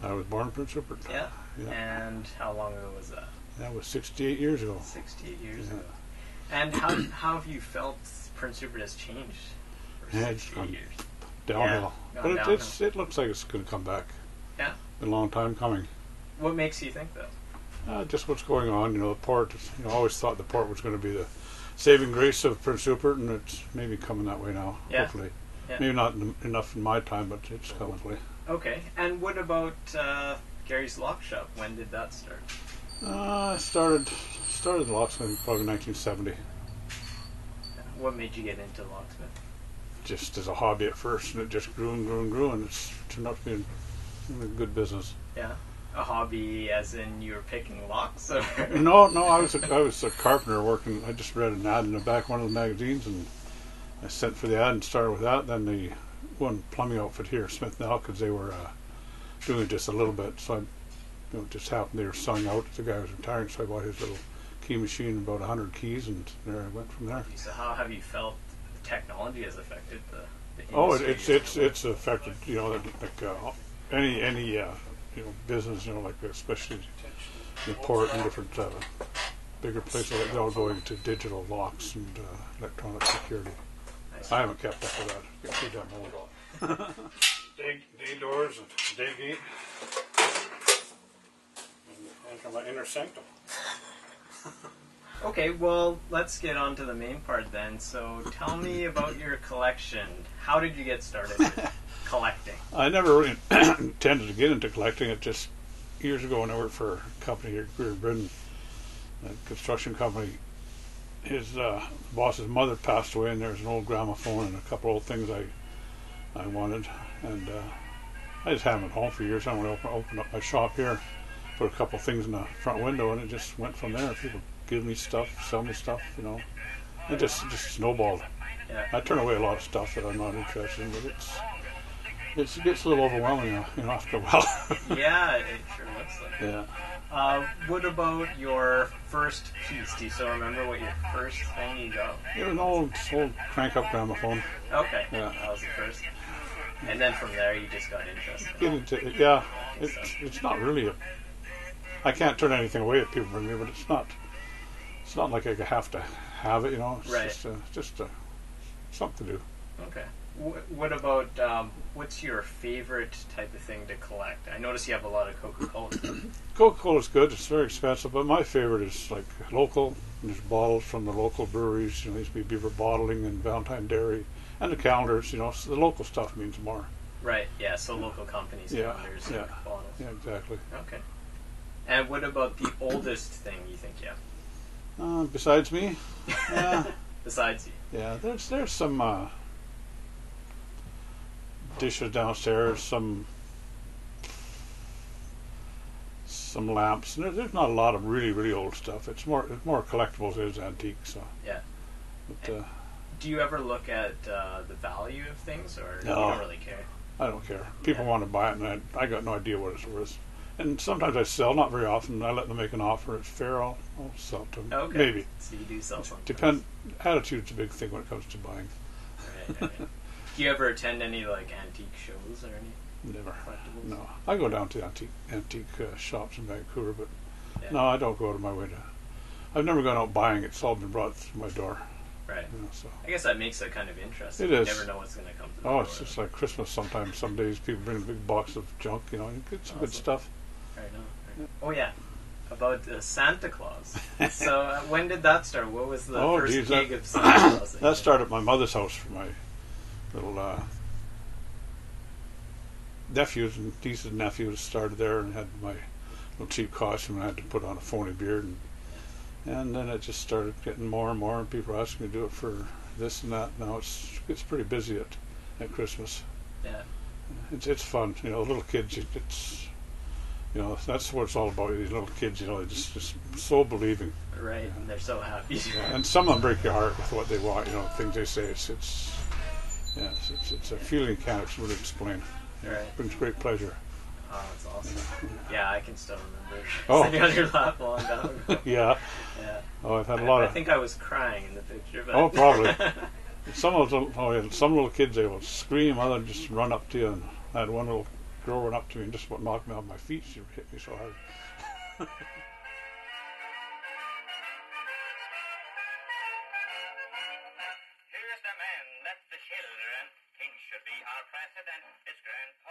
I was born in Prince Rupert. Yeah. Yeah. And how long ago was that? That was 68 years ago. 68 years ago. And how have you felt Prince Rupert has changed for Yeah, it's 68 years? Downhill. Yeah, But downhill. it looks like it's going to come back. Yeah. A long time coming. What makes you think that? Just what's going on. The port. I always thought the port was going to be the saving grace of Prince Rupert, and it's maybe coming that way now. Yeah. Hopefully. Yeah. Maybe not enough in my time, but it's coming that way. Okay. And what about Gary's Lock Shop? When did that start? I started the locksmithing probably 1970. What made you get into locksmith? Just as a hobby at first, and it just grew and grew and grew, and it's turned out to be a good business. Yeah. A hobby as in you were picking locks? Or? No, I was a carpenter working. I just read an ad in the back of one of the magazines, and I sent for the ad and started with that. Then the one plumbing outfit here, Smith Now, because they were doing just a little bit. So I, it just happened they were selling out. The guy was retiring, so I bought his little key machine, about 100 keys, and there I went from there. So how have you felt technology has affected the Oh, industry? it's affected. Any business. Like especially the port and different bigger places. They're all going to digital locks and electronic security. I haven't kept up with that. Get too damn old. Day doors and day gate. And enter my inner sanctum. Okay, well, let's get on to the main part then. So tell me about your collection. How did you get started with collecting? I never really intended to get into collecting. It just years ago when I worked for a company here in Britain, a construction company. His boss's mother passed away, and there was an old gramophone and a couple old things I wanted, and I just had them at home for years. I wanted to open up my shop here, put a couple things in the front window, and it just went from there. People give me stuff, sell me stuff, It just snowballed. Yeah. I turn away a lot of stuff that I'm not interested in, but it gets a little overwhelming, after a while. Yeah, it sure looks like it. Yeah. What about your first piece? Do you still remember what your first thing you got? It was an old crank-up gramophone. Okay, Yeah. that was the first. And then from there you just got interested. Get into it, yeah. It's not really I can't turn anything away that people bring me, but it's not like I have to have it, It's Right. just something to do. Okay. What about, what's your favorite type of thing to collect? I notice you have a lot of Coca-Cola. Coca-Cola's good. It's very expensive, but my favorite is like local. There's bottles from the local breweries. There used to be Beaver Bottling and Valentine Dairy, and the calendars. So the local stuff means more. Right, yeah, so local companies, Yeah, calendars, yeah. bottles. Yeah, exactly. Okay. And what about the oldest thing you think you have? Besides me, yeah, Besides you? yeah. There's some dishes downstairs, some lamps. And there's not a lot of really, really old stuff. It's more collectibles than it is antique. So. Yeah. But, do you ever look at the value of things, or No. you don't really care? I don't care. People Yeah. want to buy it, and I got no idea what it's worth. And sometimes I sell, not very often. I let them make an offer. It's fair. I'll sell it to them. Okay. Maybe. So you do sell something. Attitude's a big thing when it comes to buying. Right. Do you ever attend any antique shows or any Never. collectibles? No. I go down to antique shops in Vancouver, but Yeah. no, I don't go out of my way to. I've never gone out buying it. It's all been brought to my door. Right. So. I guess that makes it kind of interesting. It You is. never know what's going to come to the Oh, door. it's just like Christmas sometimes. Some days people bring a big box of junk, You get some good Awesome. stuff. Right on. Oh, yeah. About Santa Claus. So when did that start? What was the first geez, gig of Santa Claus? That started at my mother's house for my little nephews and nieces and nephews. Started there and had my little cheap costume. I had to put on a phony beard, and then it just started getting more and more. And people were asking me to do it for this and that. Now it's pretty busy at Christmas. Yeah. It's fun, Little kids. It's that's what it's all about. These little kids, they're just so believing. Right, and they're so happy. Yeah, and some of them break your heart with what they want. Things they say. It's a feeling you can't really explain. Right. It brings great pleasure. Oh, that's awesome. Yeah, I can still remember sitting on your lap a long time ago. Yeah. Yeah. Oh, I've had a lot I of. think I was crying in the picture. But Oh, probably. Some little kids, they will scream, others just run up to you. And I had one little girl went up to me and just about knocked me off my feet. She hit me so hard. Here's the man, that's the children. King should be our president. His grandpa